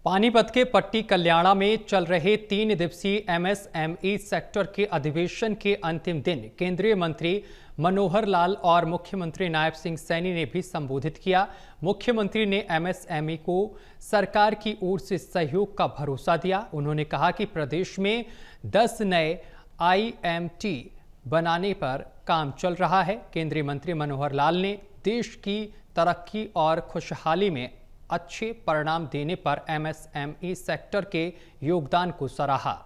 पानीपत के पट्टी कल्याणा में चल रहे 3 दिवसीय एमएसएमई सेक्टर के अधिवेशन के अंतिम दिन केंद्रीय मंत्री मनोहर लाल और मुख्यमंत्री नायब सिंह सैनी ने भी संबोधित किया। मुख्यमंत्री ने एमएसएमई को सरकार की ओर से सहयोग का भरोसा दिया। उन्होंने कहा कि प्रदेश में 10 नए आईएमटी बनाने पर काम चल रहा है। केंद्रीय मंत्री मनोहर लाल ने देश की तरक्की और खुशहाली में अच्छे परिणाम देने पर एमएसएमई सेक्टर के योगदान को सराहा।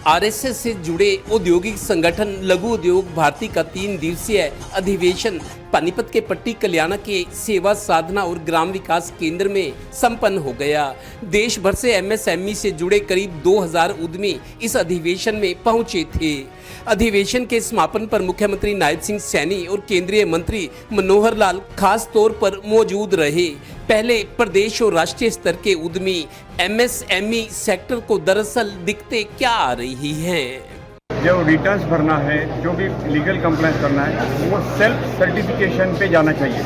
आरएसएस से जुड़े औद्योगिक संगठन लघु उद्योग भारती का 3 दिवसीय अधिवेशन पानीपत के पट्टी कल्याणा के सेवा साधना और ग्राम विकास केंद्र में संपन्न हो गया। देश भर से एमएसएमई से जुड़े करीब 2000 उद्यमी इस अधिवेशन में पहुंचे थे। अधिवेशन के समापन पर मुख्यमंत्री नायब सिंह सैनी और केंद्रीय मंत्री मनोहर लाल खास तौर पर मौजूद रहे। पहले प्रदेश और राष्ट्रीय स्तर के उद्यमी एमएसएमई सेक्टर को दरअसल दिक्कतें क्या आ रही हैं। जो रिटर्न्स भरना है, जो भी लीगल कंप्लायंस करना है, वो सेल्फ सर्टिफिकेशन पे जाना चाहिए।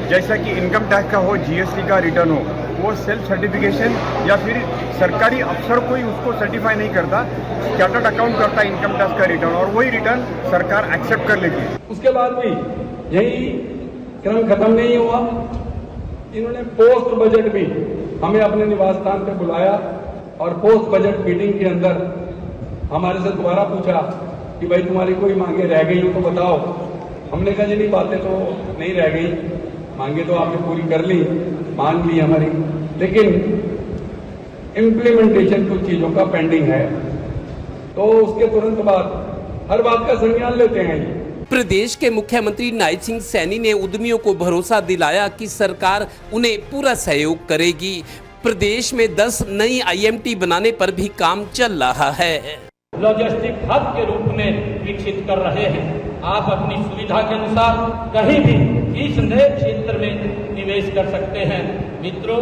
जैसा कि इनकम टैक्स का हो, जीएसटी का रिटर्न हो, वो सेल्फ सर्टिफिकेशन या फिर सरकारी अफसर कोई उसको सर्टिफाई नहीं करता, चार्टर्ड अकाउंट करता है इनकम टैक्स का रिटर्न, और वही रिटर्न सरकार एक्सेप्ट कर लेती है। उसके बाद भी यही क्रम खत्म नहीं हुआ। इन्होंने पोस्ट बजट भी हमें अपने निवास स्थान पे बुलाया और पोस्ट बजट मीटिंग के अंदर हमारे से दोबारा पूछा कि भाई तुम्हारी कोई मांगे रह गई हो तो बताओ। हमने कहा जी नहीं, बातें तो नहीं रह गई, मांगे तो आपने पूरी कर ली, मान ली हमारी, लेकिन इम्प्लीमेंटेशन कुछ चीजों का पेंडिंग है। तो उसके तुरंत बाद हर बात का संज्ञान लेते हैं। प्रदेश के मुख्यमंत्री नायब सिंह सैनी ने उद्यमियों को भरोसा दिलाया कि सरकार उन्हें पूरा सहयोग करेगी। प्रदेश में 10 नई आईएमटी बनाने पर भी काम चल रहा है। लॉजिस्टिक हब के रूप में विकसित कर रहे हैं। आप अपनी सुविधा के अनुसार कहीं भी इस नए क्षेत्र में निवेश कर सकते हैं। मित्रों,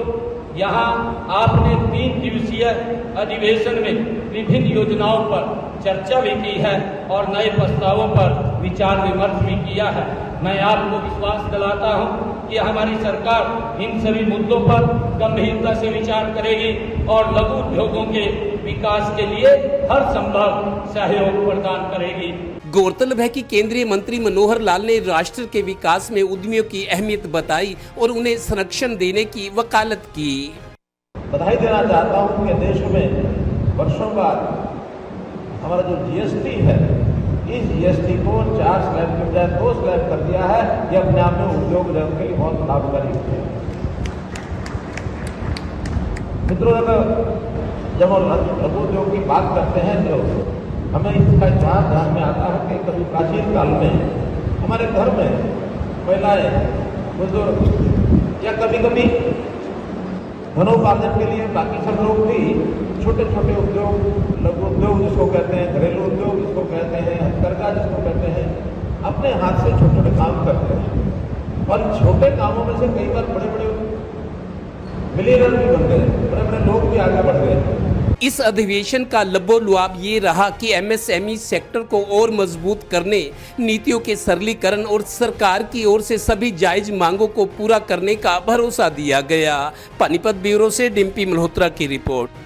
यहाँ आपने 3 दिवसीय अधिवेशन में विभिन्न योजनाओं पर चर्चा भी की है और नए प्रस्तावों पर विचार विमर्श भी किया है। मैं आपको विश्वास दिलाता हूं कि हमारी सरकार इन सभी मुद्दों पर गंभीरता से विचार करेगी और लघु उद्योगों के विकास के लिए हर संभव सहयोग प्रदान करेगी। गौरतलब है कि केंद्रीय मंत्री मनोहर लाल ने राष्ट्र के विकास में उद्यमियों की अहमियत बताई और उन्हें संरक्षण देने की वकालत की। बधाई देना चाहता हूं कि देश में वर्षों बाद हमारा जो जीएसटी है, इस जीएसटी को 4 स्लैब के बजाय 2 स्लैब कर दिया है। यह अपने आप में उद्योग जगत के लिए बहुत लाभकारी है। मित्रों, जब हम लघु उद्योग की बात करते हैं तो हमें इसका ध्यान में आता है कि कभी प्राचीन काल में हमारे घर में महिलाएं, बुजुर्ग या कभी कभी धनोपार्जन के लिए बाकी सब लोग भी छोटे छोटे उद्योग, लघु उद्योग जिसको कहते हैं, घरेलू उद्योग जिसको कहते हैं, हथकरघा जिसको कहते हैं, अपने हाथ से छोटे छोटे काम करते हैं। और छोटे कामों में से कई बार बड़े बड़े मिलियनर भी बन गए, बड़े बड़े लोग भी आगे बढ़ गए। इस अधिवेशन का लबोलुआब ये रहा कि एमएसएमई सेक्टर को और मजबूत करने, नीतियों के सरलीकरण और सरकार की ओर से सभी जायज मांगों को पूरा करने का भरोसा दिया गया। पानीपत ब्यूरो से डिम्पी मल्होत्रा की रिपोर्ट।